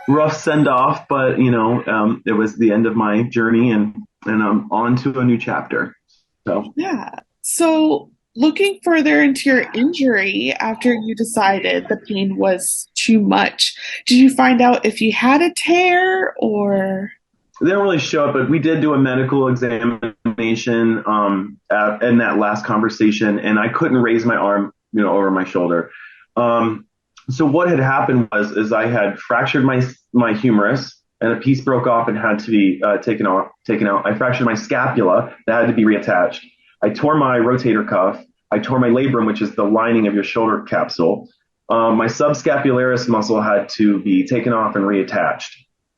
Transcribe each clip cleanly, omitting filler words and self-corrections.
rough send off, but it was the end of my journey, and I'm on to a new chapter. So Yeah. So, looking further into your injury after you decided the pain was too much, did you find out if you had a tear or? they didn't really show up, but we did do a medical examination in that last conversation, and I couldn't raise my arm, over my shoulder. Um, so what had happened is I had fractured my humerus, and a piece broke off and had to be taken out. Taken out. I fractured my scapula that had to be reattached. I tore my rotator cuff. I tore my labrum, which is the lining of your shoulder capsule. My subscapularis muscle had to be taken off and reattached.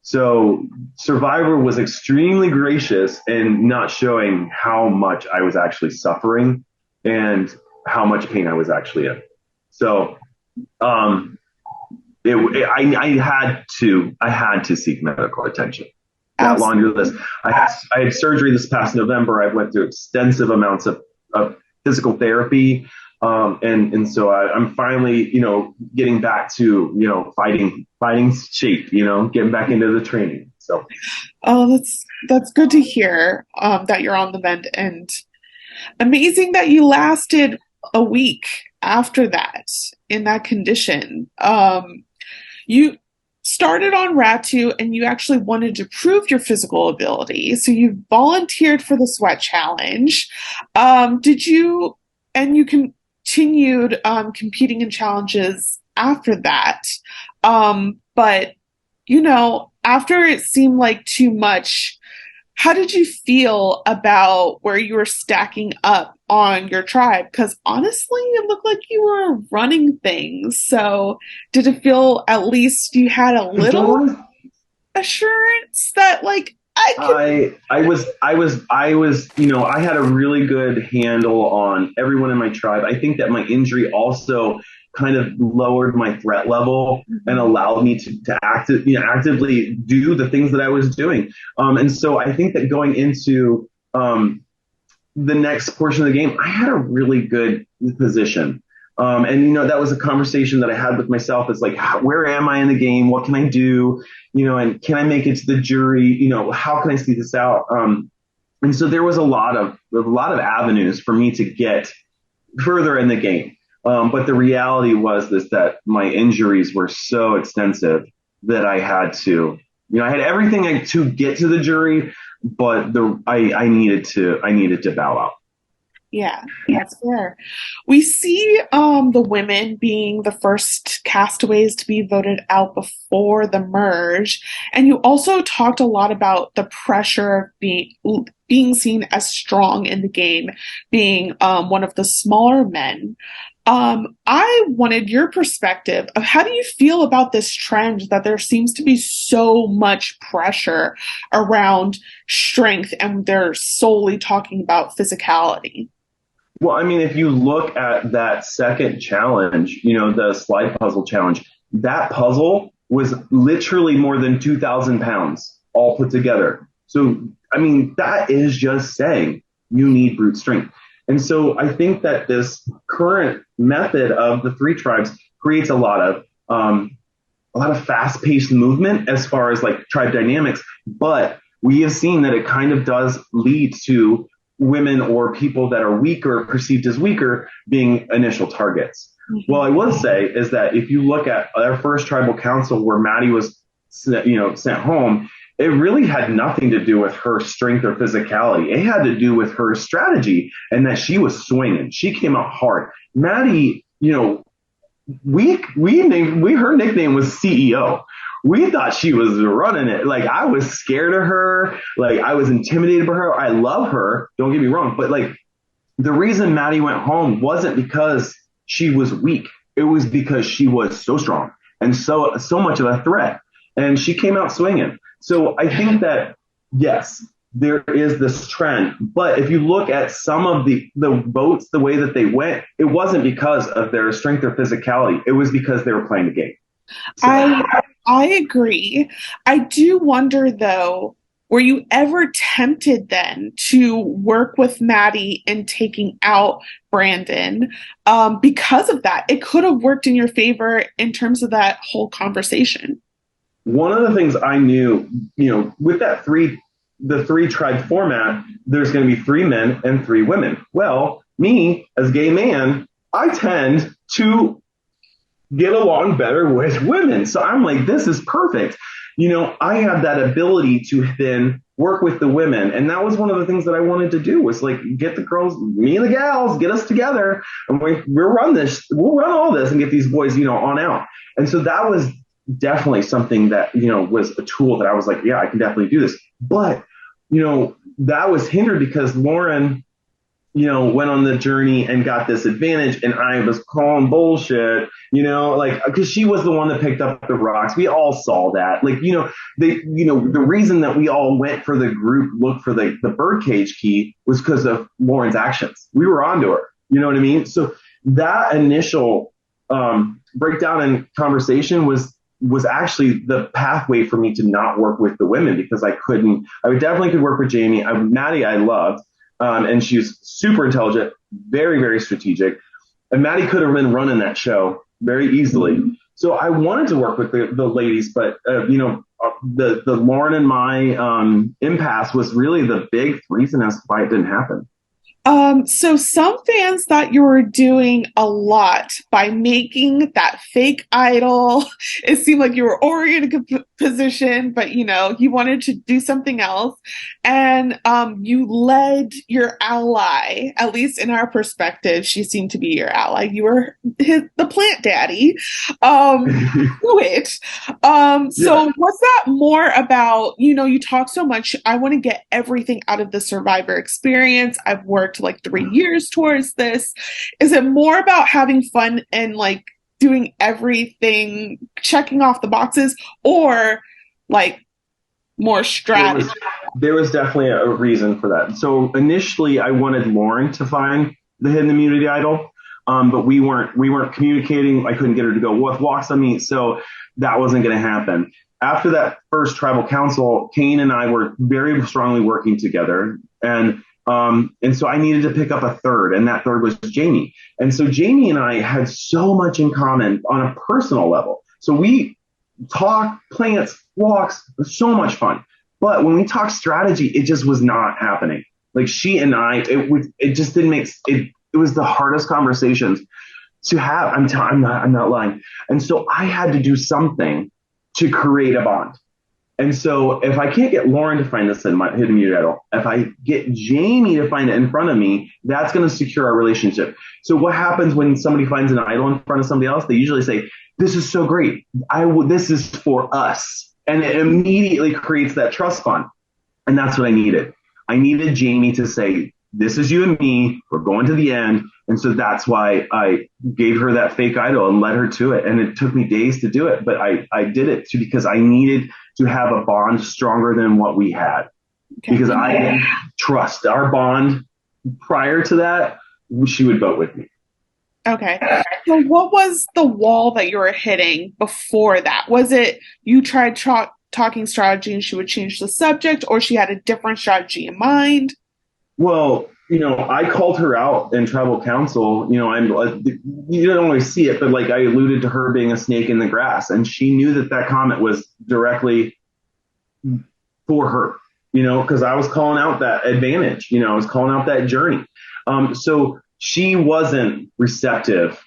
So Survivor was extremely gracious in not showing how much I was actually suffering and how much pain I was actually in. So um, I had to seek medical attention. That laundry Absolutely. list. I had surgery this past November. I went through extensive amounts of physical therapy, and so I'm finally getting back to fighting shape. Getting back into the training. So Oh, that's good to hear that you're on the mend, and amazing that you lasted a week after that in that condition. You started on Ratu and you actually wanted to prove your physical ability. So you volunteered for the sweat challenge. Did you, and you continued competing in challenges after that. But, after it seemed like too much, how did you feel about where you were stacking up on your tribe? Because honestly, it looked like you were running things. So, did it feel at least you had a little assurance that, like, I can? I was I had a really good handle on everyone in my tribe. I think that my injury also kind of lowered my threat level and allowed me actively do the things that I was doing. And so I think that going into the next portion of the game, I had a really good position. And that was a conversation that I had with myself. It's like, where am I in the game? What can I do? And can I make it to the jury? How can I see this out? And so there was a lot of avenues for me to get further in the game. But the reality was that my injuries were so extensive that I had to, I had everything to get to the jury, but I needed to bow out. Yeah, that's fair. We see the women being the first castaways to be voted out before the merge, and you also talked a lot about the pressure of being seen as strong in the game, being one of the smaller men. I wanted your perspective of how do you feel about this trend that there seems to be so much pressure around strength, and they're solely talking about physicality. Well, I mean, if you look at that second challenge, the slide puzzle challenge, that puzzle was literally more than 2,000 pounds all put together. So, I mean, that is just saying you need brute strength. And so I think that this current method of the three tribes creates a lot of fast paced movement as far as like tribe dynamics. But we have seen that it kind of does lead to women or people that are weaker, perceived as weaker, being initial targets. Well, I will say is that if you look at our first tribal council where Maddie was, sent home, it really had nothing to do with her strength or physicality. It had to do with her strategy and that she was swinging. She came out hard. Maddie, her nickname was CEO. We thought she was running it. Like I was scared of her. Like I was intimidated by her. I love her. Don't get me wrong. But like the reason Maddie went home wasn't because she was weak. It was because she was so strong and so much of a threat. And she came out swinging. So I think that yes, there is this trend. But if you look at some of the votes, the way that they went, it wasn't because of their strength or physicality. It was because they were playing the game. So I I agree. I do wonder though, were you ever tempted then to work with Maddie in taking out Brandon? Because of that, it could have worked in your favor in terms of that whole conversation. one of the things I knew, with the three tribe format, there's going to be three men and three women. Well, me as a gay man, I tend to get along better with women. So I'm like, this is perfect. I have that ability to then work with the women. And that was one of the things that I wanted to do was like get the girls, me and the gals, get us together and we'll run all this and get these boys, on out. And so that was definitely something that, was a tool that I was like, yeah, I can definitely do this. But, that was hindered because Lauren, went on the journey and got this advantage and I was calling bullshit, like, cause she was the one that picked up the rocks. We all saw that. Like, the reason that we all went for the group, look for the birdcage key was because of Lauren's actions. We were onto her. You know what I mean? So that initial, breakdown and conversation was actually the pathway for me to not work with the women because I definitely could work with Jamie. Maddie, I loved. And she's super intelligent, very, very strategic. And Maddie could have been running that show very easily. So I wanted to work with the ladies, but, the Lauren and my impasse was really the big reason as to why it didn't happen. So some fans thought you were doing a lot by making that fake idol. It seemed like you were already in a good position, but you wanted to do something else. And you led your ally, at least in our perspective, she seemed to be your ally. You were the plant daddy. Do it. So Yeah. was that more about, you talk so much, I want to get everything out of the Survivor experience. I've worked like 3 years towards this. Is it more about having fun and like doing everything, checking off the boxes, or like more strategy? There was definitely a reason for that. So initially I wanted Lauren to find the hidden immunity idol. But we weren't communicating. I couldn't get her to go with walks on me. So that wasn't going to happen. After that first tribal council, Kane and I were very strongly working together. And so I needed to pick up a third, and that third was Jamie. And so Jamie and I had so much in common on a personal level. So we talk plants, walks, so much fun. But when we talk strategy, it just was not happening. Like she and I, it just didn't make it. It was the hardest conversations to have. I'm not lying. And so I had to do something to create a bond. And so if I can't get Lauren to find this in my hidden immunity idol, if I get Jamie to find it in front of me, that's going to secure our relationship. So what happens when somebody finds an idol in front of somebody else? They usually say, this is so great. This is for us. And it immediately creates that trust bond. And that's what I needed. I needed Jamie to say, this is you and me. We're going to the end. And so that's why I gave her that fake idol and led her to it. And it took me days to do it, but I did it too because I needed to have a bond stronger than what we had. Okay. Because I didn't trust our bond prior to that. She would vote with me. Okay. So what was the wall that you were hitting before that? Was it you tried talking strategy and she would change the subject, or she had a different strategy in mind? Well, I called her out in tribal council. You don't always see it, but like I alluded to her being a snake in the grass, and she knew that comment was directly for her, because I was calling out that advantage, I was calling out that journey. So she wasn't receptive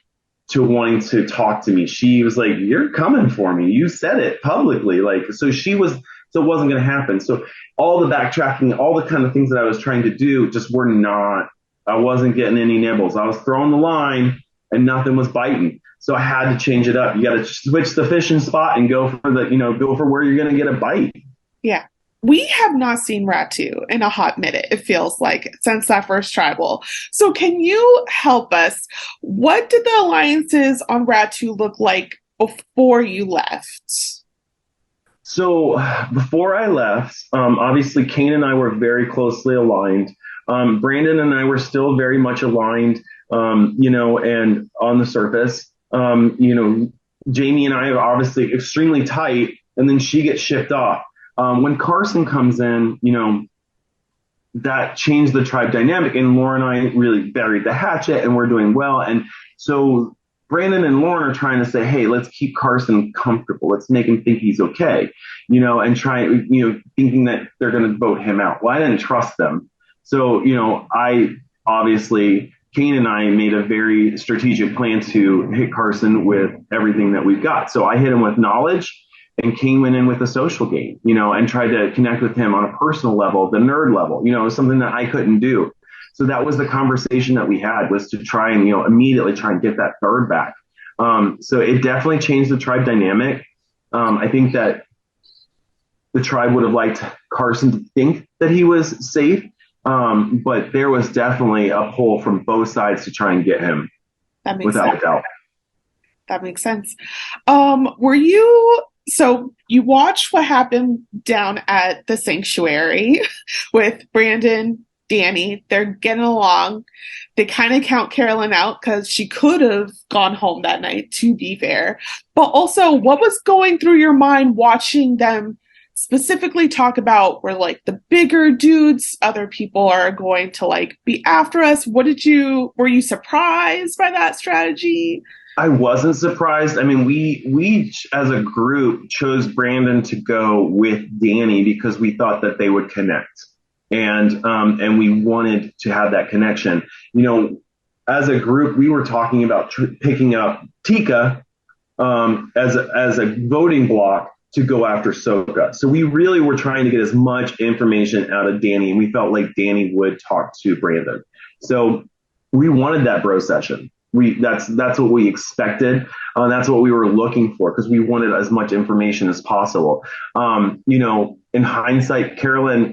to wanting to talk to me. She was like, you're coming for me. You said it publicly. So it wasn't going to happen. So all the backtracking, all the kind of things that I was trying to do just I wasn't getting any nibbles. I was throwing the line and nothing was biting. So I had to change it up. You got to switch the fishing spot and go for where you're going to get a bite. Yeah. We have not seen Ratu in a hot minute, it feels like, since that first tribal. So can you help us? What did the alliances on Ratu look like before you left? So before I left, obviously Kane and I were very closely aligned. Brandon and I were still very much aligned, and on the surface, Jamie and I are obviously extremely tight, and then she gets shipped off. When Carson comes in, that changed the tribe dynamic, and Laura and I really buried the hatchet and we're doing well. And so Brandon and Lauren are trying to say, hey, let's keep Carson comfortable. Let's make him think he's okay, and thinking that they're going to vote him out. Well, I didn't trust them. So, I obviously, Kane and I made a very strategic plan to hit Carson with everything that we've got. So I hit him with knowledge, and Kane went in with a social game, and tried to connect with him on a personal level, the nerd level, something that I couldn't do. So that was the conversation that we had, was to try and, immediately try and get that third back. So it definitely changed the tribe dynamic. I think that the tribe would have liked Carson to think that he was safe. But there was definitely a pull from both sides to try and get him, That makes without sense. a doubt. That makes sense. So you watched what happened down at the sanctuary with Brandon, Danny. They're getting along. They kind of count Carolyn out because she could have gone home that night, to be fair. But also, what was going through your mind watching them specifically talk about, where like the bigger dudes, other people are going to like be after us? Were you surprised by that strategy? I wasn't surprised. I mean, we as a group chose Brandon to go with Danny because we thought that they would connect, and we wanted to have that connection. As a group, we were talking about picking up Tika as a voting block to go after Soka. So we really were trying to get as much information out of Danny, and we felt like Danny would talk to Brandon. So we wanted that bro session. That's what we expected. That's what we were looking for, because we wanted as much information as possible. In hindsight, Carolyn,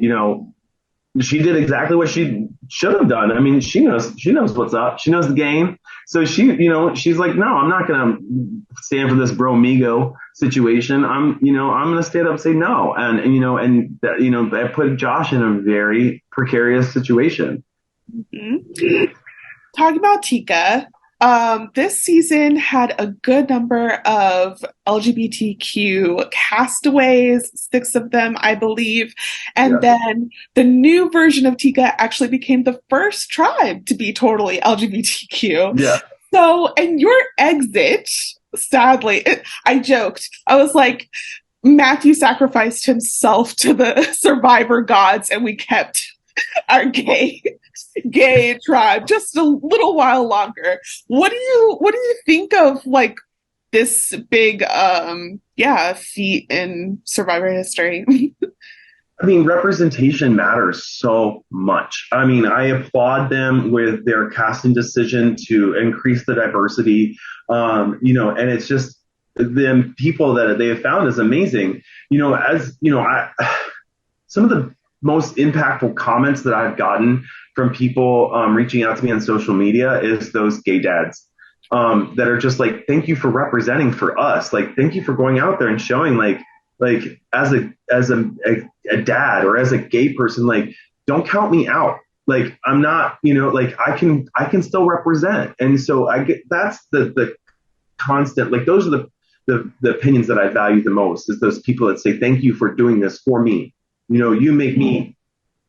she did exactly what she should have done. I mean, she knows what's up. She knows the game. So she's like, no, I'm not going to stand for this bromigo situation. I'm going to stand up and say no. That put Josh in a very precarious situation. Mm-hmm. Talking about Tika, this season had a good number of LGBTQ castaways, 6 of them, I believe. And then the new version of Tika actually became the first tribe to be totally LGBTQ. Yeah. So, and your exit, sadly, I joked. I was like, Matthew sacrificed himself to the survivor gods, and we kept our gay tribe just a little while longer. What do you think of like this big feat in survivor history? I mean, representation matters so much. I mean, I applaud them with their casting decision to increase the diversity. And it's just the people that they have found is amazing. Some of the most impactful comments that I've gotten from people reaching out to me on social media is those gay dads that are just like, thank you for representing for us. Like, thank you for going out there and showing like as a dad or as a gay person, like, don't count me out. Like, I'm not, like I can still represent. And so that's the constant, like, those are the opinions that I value the most, is those people that say, thank you for doing this for me. You make me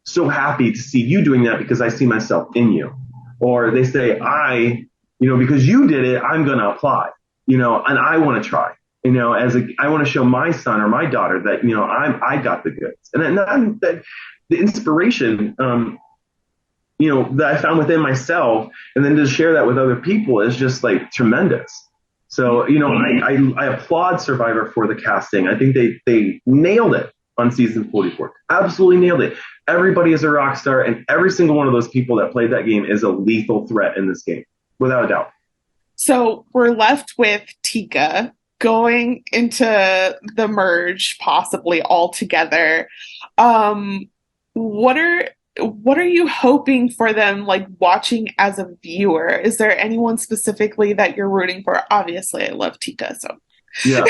so happy to see you doing that because I see myself in you. Or they say, because you did it, I'm going to apply, and I want to try, I want to show my son or my daughter that, I got the goods. And that the inspiration, that I found within myself, and then to share that with other people is just like tremendous. So, I applaud Survivor for the casting. I think they nailed it on season 44. Absolutely nailed it. Everybody is a rock star, and every single one of those people that played that game is a lethal threat in this game, without a doubt. So we're left with Tika going into the merge, possibly all together. What are you hoping for them, like, watching as a viewer? Is there anyone specifically that you're rooting for? Obviously, I love Tika, so. Yeah,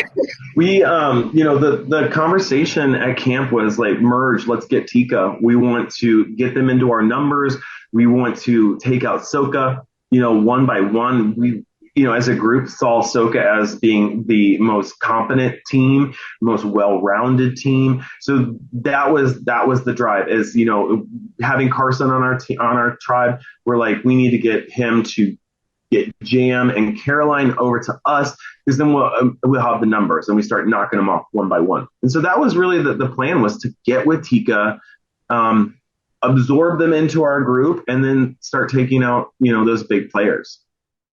we, the conversation at camp was like, merge, let's get Tika. We want to get them into our numbers. We want to take out Soka, one by one. We, as a group, saw Soka as being the most competent team, most well-rounded team. So that was the drive, is, having Carson on our tribe. We're like, we need to get him to get Jam and Caroline over to us, because then we'll have the numbers and we start knocking them off one by one. And so that was really the plan, was to get with Tika, absorb them into our group, and then start taking out, those big players.